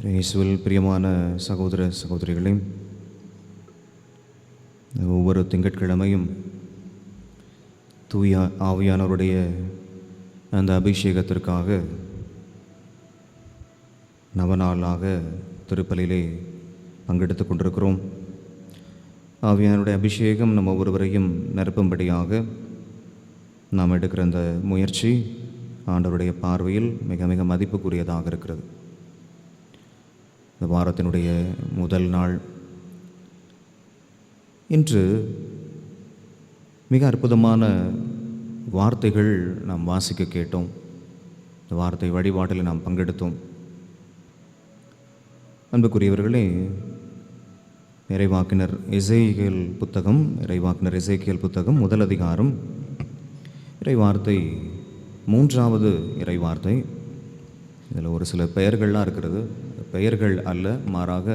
இயேசுவில் பிரியமான சகோதர சகோதரிகளே, ஒவ்வொரு திங்கட்கிழமையும் தூய ஆவியானவருடைய அந்த அபிஷேகத்திற்காக நவநாளாக திருப்பலியிலே பங்கெடுத்து கொண்டிருக்கிறோம். ஆவியானவருடைய அபிஷேகம் நம்ம ஒவ்வொருவரையும் நிரப்பும்படியாக நாம் எடுக்கிற அந்த முயற்சி ஆண்டவருடைய பார்வையில் மிக மிக மதிப்புக்குரியதாக இருக்கிறது. இந்த வாரத்தினுடைய முதல் நாள் இன்று மிக அற்புதமான வார்த்தைகள் நாம் வாசிக்க கேட்டோம். இந்த வார்த்தை வழிபாட்டில் நாம் பங்கெடுத்தோம். அன்புக்குரியவர்களே, இறைவாக்கினர் எசேக்கியேல் புத்தகம் முதல் அதிகாரம் இறைவார்த்தை 3வது இறைவார்த்தை. இதில் ஒரு சில பெயர்கள்லாம் இருக்கிறது. பெயர்கள் அல்ல, மாறாக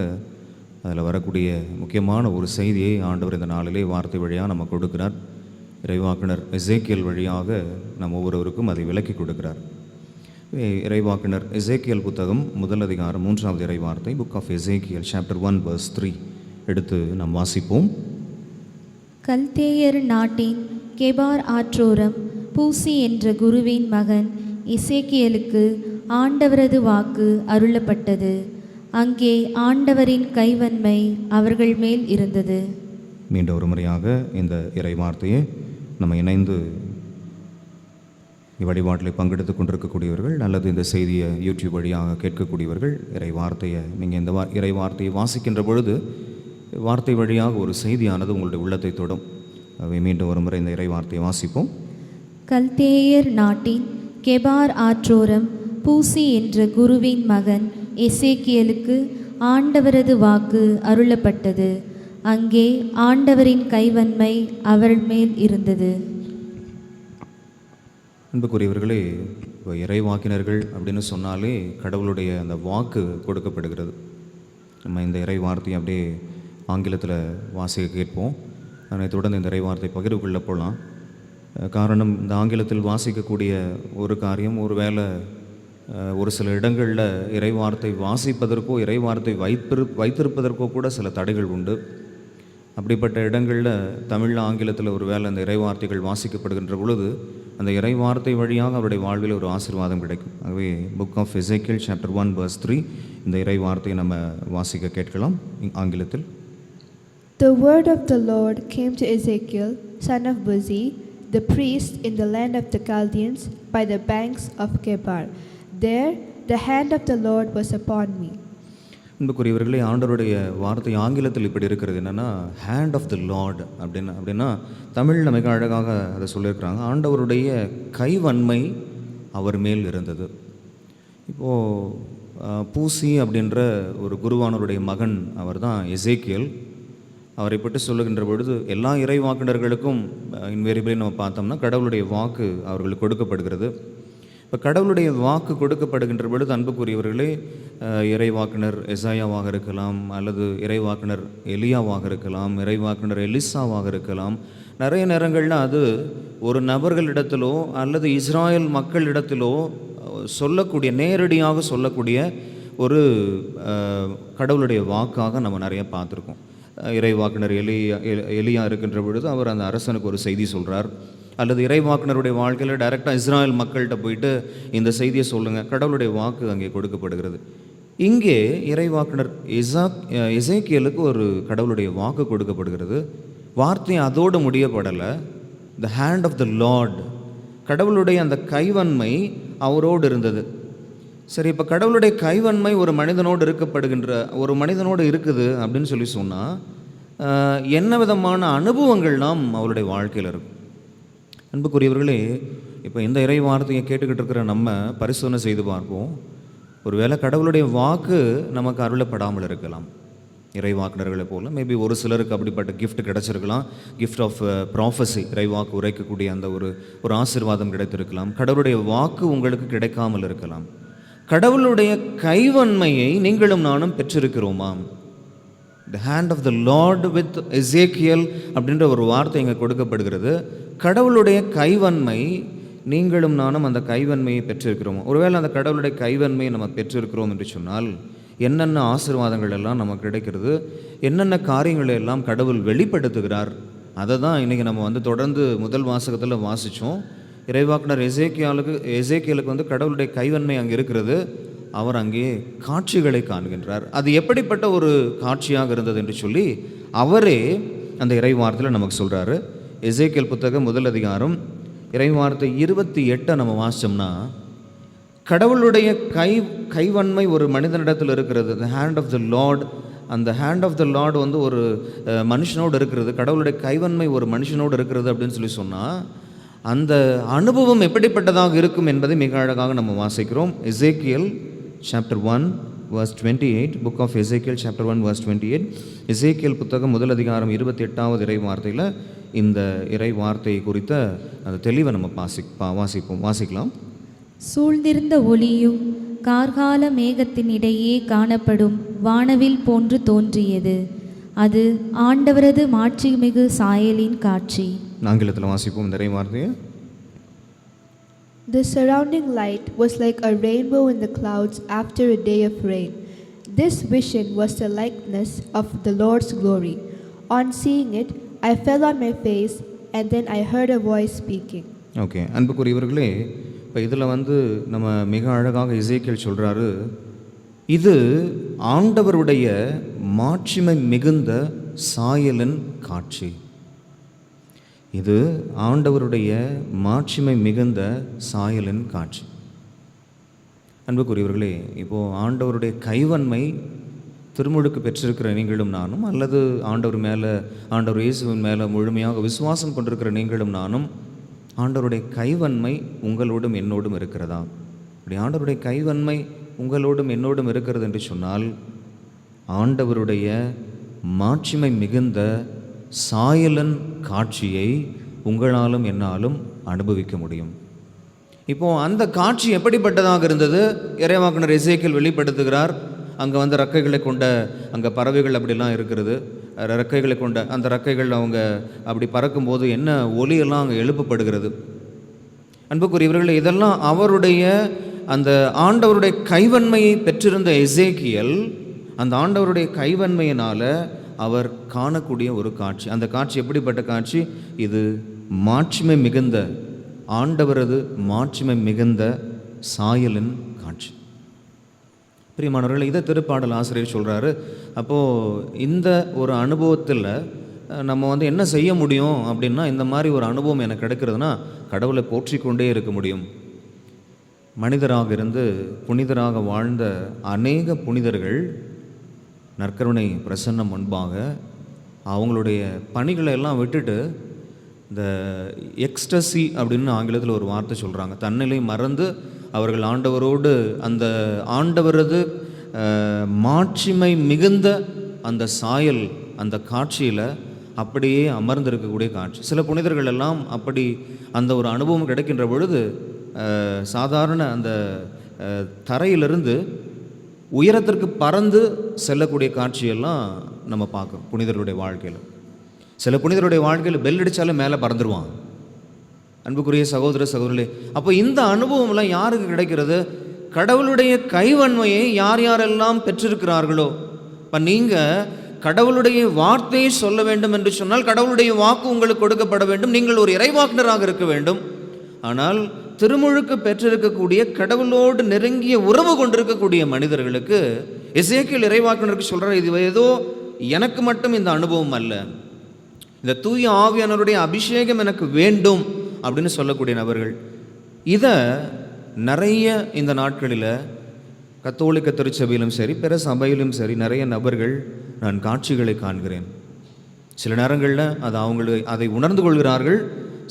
அதில் வரக்கூடிய முக்கியமான ஒரு செய்தியை ஆண்டவர் இந்த நாளிலே வார்த்தை வழியாக நம்ம கொடுக்கிறார். இறைவாக்கினர் எசேக்கியேல் வழியாக நம்ம ஒவ்வொருவருக்கும் அதை விளக்கி கொடுக்கிறார். இறைவாக்கினர் எசேக்கியேல் புத்தகம் முதல் அதிகாரம் 3வது இறைவார்த்தை, புக் ஆஃப் எசேக்கியேல் சாப்டர் 1 verse 3 எடுத்து நாம் வாசிப்போம். கல்தேயர் நாட்டின் கெபார் ஆற்றோரம் பூசி என்ற குருவின் மகன் எசேக்கியேலுக்கு ஆண்டவரது வாக்கு அருளப்பட்டது. அங்கே ஆண்டவரின் கைவன்மை அவர்கள் மேல் இருந்தது. மீண்டும் ஒரு முறையாக இந்த இறை வார்த்தையை நம்ம இணைந்து வழிபாட்டில் பங்கெடுத்து கொண்டிருக்கக்கூடியவர்கள் அல்லது இந்த செய்தியை யூடியூப் வழியாக கேட்கக்கூடியவர்கள், இறை வார்த்தையை நீங்கள் இந்த இறை வார்த்தையை வாசிக்கின்ற பொழுது வார்த்தை வழியாக ஒரு செய்தியானது உங்களுடைய உள்ளத்தை தொடும். அவை மீண்டும் ஒரு முறை இந்த இறை வார்த்தையை வாசிப்போம். கல்தேயர் நாட்டின் கெபார் ஆற்றோரம் பூசி என்ற குருவின் மகன் எசேக்கியேலுக்கு ஆண்டவரது வாக்கு அருளப்பட்டது. அங்கே ஆண்டவரின் கைவன்மை அவர் மேல் இருந்தது. அன்புக்குரியவர்களே, இப்போ இறைவாக்கினர்கள் அப்படின்னு சொன்னாலே கடவுளுடைய அந்த வாக்கு கொடுக்கப்படுகிறது. நம்ம இந்த இறை வார்த்தையை அப்படியே ஆங்கிலத்தில் வாசிக்க கேட்போம். அதனைத் தொடர்ந்து இந்த இறை வார்த்தை பகிர்வுக்குள்ளே போகலாம். காரணம், இந்த ஆங்கிலத்தில் வாசிக்கக்கூடிய ஒரு காரியம், ஒரு வேளை ஒரு சில இடங்களில் இறைவார்த்தை வாசிப்பதற்கோ இறைவார்த்தை வைத்திருப்பதற்கோ கூட சில தடைகள் உண்டு. அப்படிப்பட்ட இடங்களில் தமிழில் ஆங்கிலத்தில் ஒரு வேளை அந்த இறைவார்த்தைகள் வாசிக்கப்படுகின்ற பொழுது அந்த இறைவார்த்தை வழியாக அவருடைய வாழ்வில் ஒரு ஆசீர்வாதம் கிடைக்கும். ஆகவே புக் ஆஃப் எசேக்கியேல் சாப்டர் 1 verse 3 இந்த இறைவார்த்தையை நம்ம வாசிக்க கேட்கலாம் ஆங்கிலத்தில். The word of the Lord came to Ezekiel, son of Buzi, the priest in the land of the Chaldeans by the banks of Kebar. There the hand of the Lord was upon me. அன்புக்குரியவர்களே, ஆண்டவருடைய வார்த்தை ஆங்கிலத்தில் இப்படி இருக்கிறது. என்னென்னா, hand of the Lord அப்படின்னா தமிழில் மிக அழகாக அதை சொல்லியிருக்கிறாங்க. ஆண்டவருடைய கைவன்மை அவர் மேல் இருந்தது. இப்போது பூசி அப்படின்ற ஒரு குருவானவருடைய மகன் அவர் தான் எசேக்கியேல். அவரை பற்றி சொல்லுகின்ற பொழுது எல்லா இறைவாக்கினர்களுக்கும் இன்வேரியபிளி நம்ம பார்த்தோம்னா கடவுளுடைய வாக்கு அவர்களுக்கு கொடுக்கப்படுகிறது. இப்போ கடவுளுடைய வாக்கு கொடுக்கப்படுகின்ற பொழுது அன்புக்குரியவர்களே, இறைவாக்கினர் எசாயாவாக இருக்கலாம், அல்லது இறைவாக்கினர் எலியாவாக இருக்கலாம், இறைவாக்கினர் எலிசாவாக இருக்கலாம். நிறைய நேரங்களில் அது ஒரு நபர்களிடத்திலோ அல்லது இஸ்ராயல் மக்களிடத்திலோ நேரடியாக சொல்லக்கூடிய ஒரு கடவுளுடைய வாக்காக நம்ம நிறைய பார்த்துருக்கோம். இறைவாக்கினர் எலியா இருக்கின்ற பொழுது அவர் அந்த அரசனுக்கு ஒரு செய்தி சொல்கிறார். அல்லது இறைவாக்கினருடைய வாழ்க்கையில் டைரெக்டாக இஸ்ராயல் மக்கள்கிட்ட போயிட்டு இந்த செய்தியை சொல்லுங்கள், கடவுளுடைய வாக்கு அங்கே கொடுக்கப்படுகிறது. இங்கே இறைவாக்கினர் எசேக்கியேலுக்கு ஒரு கடவுளுடைய வாக்கு கொடுக்கப்படுகிறது. வார்த்தை அதோடு முடியப்படலை. The hand of the lord, கடவுளுடைய அந்த கைவன்மை அவரோடு இருந்தது. சரி, இப்போ கடவுளுடைய கைவன்மை ஒரு மனிதனோடு இருக்குது அப்படின்னு சொன்னால் என்ன விதமான அனுபவங்கள்லாம் அவருடைய வாழ்க்கையில் இருக்கும்? அன்புக்குரியவர்களே, இப்போ இந்த இறை வார்த்தையை கேட்டுக்கிட்டு இருக்கிற நம்ம பரிசோதனை செய்து பார்ப்போம். ஒருவேளை கடவுளுடைய வாக்கு நமக்கு அருளப்படாமல் இருக்கலாம். இறைவாக்கினர்களை போல் மேபி ஒரு சிலருக்கு அப்படிப்பட்ட கிஃப்ட் கிடச்சிருக்கலாம். கிஃப்ட் ஆஃப் ப்ராஃபஸி, இறைவாக்கு உரைக்கக்கூடிய அந்த ஒரு ஆசீர்வாதம் கிடைத்திருக்கலாம். கடவுளுடைய வாக்கு உங்களுக்கு கிடைக்காமல் இருக்கலாம். கடவுளுடைய கைவன்மையை நீங்களும் நானும் பெற்றிருக்கிறோமா? The hand of the lord with எசேக்கியேல் அப்படின்ற ஒரு வார்த்தை இங்கே கொடுக்கப்படுகிறது. கடவுளுடைய கைவன்மை நீங்களும் நானும் அந்த கைவன்மையை பெற்றிருக்கிறோம். ஒருவேளை அந்த கடவுளுடைய கைவன்மையை நம்ம பெற்றிருக்கிறோம் என்று சொன்னால் என்னென்ன ஆசீர்வாதங்கள் எல்லாம் நமக்கு கிடைக்கிறது, என்னென்ன காரியங்களை எல்லாம் கடவுள் வெளிப்படுத்துகிறார். அதை தான் இன்றைக்கி நம்ம வந்து தொடர்ந்து முதல் வாசகத்தில் வாசித்தோம். இறைவாக்குனர் எசேக்கியலுக்கு வந்து கடவுளுடைய கைவன்மை அங்கே இருக்கிறது. அவர் அங்கே காட்சிகளை காண்கின்றார். அது எப்படிப்பட்ட ஒரு காட்சியாக இருந்தது என்று சொல்லி அவரே அந்த இறைவார்த்தையில் நமக்கு சொல்கிறாரு. எசேக்கியல் புத்தகம் முதல் அதிகாரம் இறைவார்த்தை 28 நம்ம வாசித்தோம்னா, கடவுளுடைய கைவன்மை ஒரு மனிதனிடத்தில் இருக்கிறது. The hand of the lord, அந்த ஹேண்ட் ஆஃப் த லார்ட் வந்து ஒரு மனுஷனோடு இருக்கிறது, கடவுளுடைய கைவன்மை ஒரு மனுஷனோடு இருக்கிறது அப்படின்னு சொல்லி சொன்னால், அந்த அனுபவம் எப்படிப்பட்டதாக இருக்கும் என்பதை மிக அழகாக நம்ம வாசிக்கிறோம். எசேக்கியல் சாப்டர் 1 verse 28, புக் ஆஃப் எசேக்கியல் சாப்டர் 1 verse 28. எசேக்கியல் புத்தகம் முதல் அதிகாரம் 28வது இறை வார்த்தையில் இந்த இறை வார்த்தையை குறித்த அந்த தெளிவை நம்ம வாசிக்கலாம். சூழ்ந்திருந்த ஒளியும் கார்கால மேகத்தின் இடையே காணப்படும் வானவில் போன்று தோன்றியது. அது ஆண்டவரது மாட்சிமிகு சாயலின் காட்சி. ஆங்கிலத்தில் வாசிப்போம் இந்த இறை வார்த்தையை. The surrounding light was like a rainbow in the clouds after a day of rain. This vision was the likeness of the Lord's glory. On seeing it, I fell on my face, and then I heard a voice speaking. Okay, அன்புக்குரியவர்களே, இப்போ இதில் வந்து நம்ம மிக அழகாக எசேக்கியேல் சொல்கிறாரு, இது ஆண்டவருடைய மாட்சிமை மிகுந்த சாயலின் காட்சி. இது ஆண்டவருடைய மாட்சிமை மிகுந்த சாயலின் காட்சி. அன்புக்குரியவர்களே, இப்போது ஆண்டவருடைய கைவன்மை திருமுழுக்கு பெற்றிருக்கிற நீங்களும் நானும், அல்லது ஆண்டவர் இயேசுவின் மேலே முழுமையாக விசுவாசம் கொண்டிருக்கிற நீங்களும் நானும், ஆண்டவருடைய கைவன்மை உங்களோடும் என்னோடும் இருக்கிறதா? அப்படி ஆண்டவருடைய கைவன்மை உங்களோடும் என்னோடும் இருக்கிறது என்று சொன்னால், ஆண்டவருடைய மாட்சிமை மிகுந்த சாயலன் காட்சியை உங்களாலும் என்னாலும் அனுபவிக்க முடியும். இப்போது அந்த காட்சி எப்படிப்பட்டதாக இருந்தது? இறைவாக்குனர் எசேக்கியேல் வெளிப்படுத்துகிறார். அங்கே வந்து ரெக்கைகளை கொண்ட அங்கே பறவைகள் அப்படிலாம் இருக்கிறது. ரெக்கைகளை கொண்ட அந்த ரெக்கைகள் அவங்க அப்படி பறக்கும்போது என்ன ஒலியெல்லாம் அங்கே எழுப்பப்படுகிறது. அன்புக்குரியவர்கள், இதெல்லாம் அவருடைய அந்த ஆண்டவருடைய கைவன்மையை பெற்றிருந்த எசேக்கியேல் அந்த ஆண்டவருடைய கைவன்மையினால் அவர் காணக்கூடிய ஒரு காட்சி. அந்த காட்சி எப்படிப்பட்ட காட்சி? இது மாட்சிமை மிகுந்த ஆண்டவரது மாட்சிமை மிகுந்த சாயலின் காட்சி. பிரியமானவர்கள், இதை திருப்பாடல் ஆசிரியர் சொல்கிறாரு. அப்போது இந்த ஒரு அனுபவத்தில் நம்ம வந்து என்ன செய்ய முடியும் அப்படின்னா, இந்த மாதிரி ஒரு அனுபவம் எனக்கு கிடைக்கிறதுனா கடவுளை போற்றிக்கொண்டே இருக்க முடியும். மனிதராக இருந்து புனிதராக வாழ்ந்த அநேக புனிதர்கள் நற்கருணை பிரசன்னம் முன்பாக அவங்களுடைய பணிகளை எல்லாம் விட்டுட்டு இந்த எக்ஸ்டசி அப்படின்னு ஆங்கிலத்தில் ஒரு வார்த்தை சொல்கிறாங்க, தன்னிலை மறந்து அவர்கள் ஆண்டவரோடு அந்த ஆண்டவரது மாட்சிமை மிகுந்த அந்த சாயல் அந்த காட்சியில் அப்படியே அமர்ந்திருக்கக்கூடிய காட்சி. சில புனிதர்கள் எல்லாம் அப்படி அந்த ஒரு அனுபவம் கிடைக்கின்ற பொழுது சாதாரண அந்த தரையிலிருந்து உயரத்திற்கு பறந்து செல்லக்கூடிய காட்சியெல்லாம் நம்ம பார்க்குறோம் புனிதர்களுடைய வாழ்க்கையில். சில புனிதருடைய வாழ்க்கையில் பெல் அடித்தாலும் மேலே பறந்துடுவான். அன்புக்குரிய சகோதர சகோதரர்களே, அப்போ இந்த அனுபவம்லாம் யாருக்கு கிடைக்கிறது? கடவுளுடைய கைவன்மையை யார் யாரெல்லாம் பெற்றிருக்கிறார்களோ. இப்போ நீங்கள் கடவுளுடைய வார்த்தையை சொல்ல வேண்டும் என்று சொன்னால் கடவுளுடைய வாக்கு உங்களுக்கு கொடுக்கப்பட வேண்டும். நீங்கள் ஒரு இறைவாக்குனராக இருக்க வேண்டும். ஆனால் திருமுழுக்கு பெற்றிருக்கக்கூடிய கடவுளோடு நெருங்கிய உறவு கொண்டிருக்கக்கூடிய மனிதர்களுக்கு எசேக்கியேல் இறைவாக்குனருக்கு சொல்கிறார், இது ஏதோ எனக்கு மட்டும் இந்த அனுபவம் அல்ல, இந்த தூய ஆவியானவருடைய அபிஷேகம் எனக்கு வேண்டும் அப்படின்னு சொல்லக்கூடிய நபர்கள். இதை நிறைய இந்த நாட்களில் கத்தோலிக்க திருச்சபையிலும் சரி பிற சபையிலும் சரி நிறைய நபர்கள் நான் காட்சிகளை காண்கிறேன். சில நேரங்களில் அதை உணர்ந்து கொள்கிறார்கள்,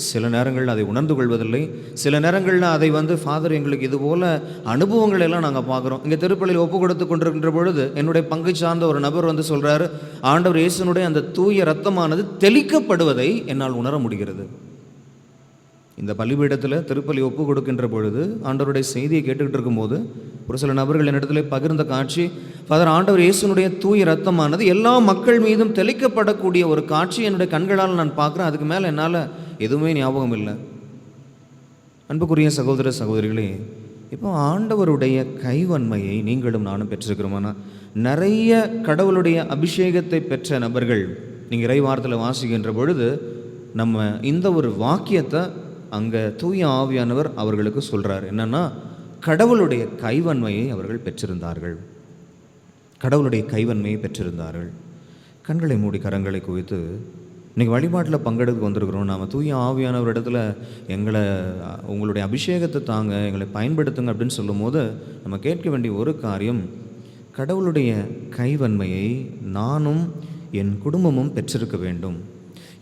சில நேரங்களில் அதை உணர்ந்து கொள்வதில்லை. சில நேரங்களில் அதை வந்து ஃபாதர் எங்களுக்கு இது போல் அனுபவங்கள் எல்லாம் நாங்கள் பார்க்குறோம். இங்கே திருப்பலியில் ஒப்பு கொடுத்து கொண்டிருக்கின்ற பொழுது என்னுடைய பங்கை சார்ந்த ஒரு நபர் வந்து சொல்கிறாரு, ஆண்டவர் இயேசுனுடைய அந்த தூய இரத்தமானது தெளிக்கப்படுவதை என்னால் உணர முடிகிறது. இந்த பலிபீடத்தில் திருப்பலி ஒப்பு கொடுக்கின்ற பொழுது ஆண்டவருடைய செய்தியை கேட்டுக்கிட்டு இருக்கும்போது ஒரு சில நபர்கள் என்னிடத்துல பகிர்ந்த காட்சி, ஃபாதர் ஆண்டவர் இயேசுனுடைய தூய இரத்தமானது எல்லா மக்கள் மீதும் தெளிக்கப்படக்கூடிய ஒரு காட்சி என்னுடைய கண்களால் நான் பார்க்குறேன், அதுக்கு மேலே என்னால் எதுவுமே ஞாபகம் இல்லை. அன்புக்குரிய சகோதர சகோதரிகளே, இப்போ ஆண்டவருடைய கைவன்மையை நீங்களும் நானும் பெற்றிருக்கிறோம்னா, நிறைய கடவுளுடைய அபிஷேகத்தை பெற்ற நபர்கள் நீங்கள் இறைவார்த்தையில் வாசிக்கின்ற பொழுது நம்ம இந்த ஒரு வாக்கியத்தை அங்கே தூய ஆவியானவர் அவர்களுக்கு சொல்கிறார். என்னன்னா, கடவுளுடைய கைவன்மையை அவர்கள் பெற்றிருந்தார்கள். கடவுளுடைய கைவன்மையை பெற்றிருந்தார்கள். கண்களை மூடி கரங்களை குவித்து இன்றைக்கி வழிபாட்டில் பங்கெடுக்க வந்திருக்கிறோம். நாம் தூய ஆவியானவர் இடத்துல எங்களை உங்களுடைய அபிஷேகத்தை தாங்க, எங்களை பயன்படுத்துங்க அப்படின்னு சொல்லும் போது நம்ம கேட்க வேண்டிய ஒரு காரியம், கடவுளுடைய கைவன்மையை நானும் என் குடும்பமும் பெற்றிருக்க வேண்டும்.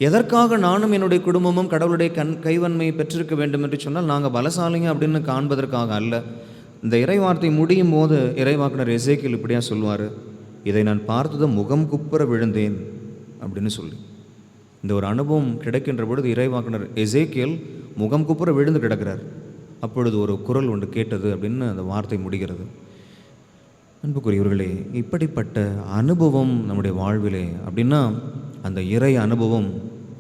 எதற்காக நானும் என்னுடைய குடும்பமும் கடவுளுடைய கைவன்மையை பெற்றிருக்க வேண்டும் என்று சொன்னால், நாங்கள் பலசாலிங்க அப்படின்னு காண்பதற்காக அல்ல. இந்த இறைவார்த்தை முடியும் போது இறைவாக்கினர் எசேக்கியேல் இப்படியா சொல்லுவார், இதை நான் பார்த்ததும் முகம் குப்புற விழுந்தேன் அப்படின்னு சொல்லி. இந்த ஒரு அனுபவம் கிடைக்கின்ற பொழுது இறைவாக்கினர் எசேக்கியேல் முகம் குப்புற விழுந்து கிடக்கிறார். அப்பொழுது ஒரு குரல் ஒன்று கேட்டது அப்படின்னு அந்த வார்த்தை முடிகிறது. அன்புக்குரியவர்களே, இப்படிப்பட்ட அனுபவம் நம்முடைய வாழ்விலே அப்படின்னா அந்த இறை அனுபவம்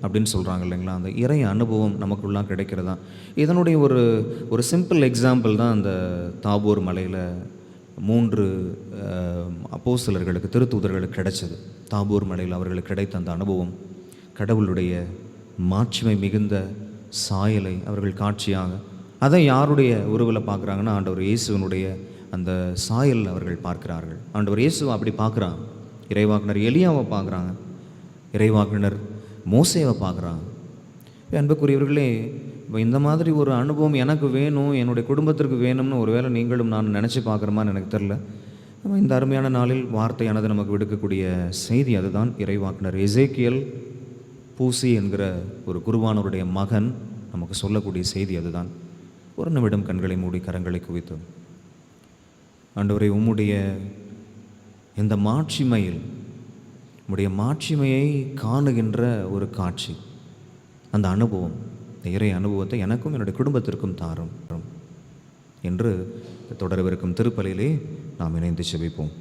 அப்படின்னு சொல்கிறாங்க இல்லைங்களா, அந்த இறை அனுபவம் நமக்குள்ளாம் கிடைக்கிறதா. இதனுடைய ஒரு சிம்பிள் எக்ஸாம்பிள் தான் அந்த தாபோர் மலையில் 3 அப்போஸ்தலர்களுக்கு திருத்தூதர்களுக்கு கிடைச்சது. தாபோர் மலையில் அவர்களுக்கு கிடைத்த அந்த அனுபவம், கடவுளுடைய மாட்சிமை மிகுந்த சாயலை அவர்கள் காட்சியாக, அதை யாருடைய உருவில் பார்க்குறாங்கன்னா, ஆண்டவர் இயேசுவனுடைய அந்த சாயல் அவர்கள் பார்க்கிறார்கள். ஆண்டவர் இயேசுவை அப்படி பார்க்குறாங்க. இறைவாக்கினர் எலியாவை பார்க்குறாங்க, இறைவாக்கினர் மோசேவை பார்க்குறாங்க. அன்புக்குரியவர்களே, இப்போ இந்த மாதிரி ஒரு அனுபவம் எனக்கு வேணும், என்னுடைய குடும்பத்திற்கு வேணும்னு ஒருவேளை நீங்களும் நான் நினச்சி பார்க்குறோமான்னு எனக்கு தெரில. இந்த அருமையான நாளில் வார்த்தையானது நமக்கு விடுக்கக்கூடிய செய்தி அதுதான். இறைவாக்கினர் எசேக்கியேல் பூசி என்கிற ஒரு குருவானவருடைய மகன் நமக்கு சொல்லக்கூடிய செய்தி அதுதான். ஒரு நிமிடம் கண்களை மூடி கரங்களை குவித்து, ஆண்டவரே, உம்முடைய இந்த மாட்சிமையில் உம்முடைய மாட்சிமையை காணுகின்ற ஒரு காட்சி, அந்த அனுபவம், இந்த இறை அனுபவத்தை எனக்கும் என்னுடைய குடும்பத்திற்கும் தாரும் என்று தொடரவிருக்கும் திருப்பலியிலே நாம் இணைந்து செபிப்போம்.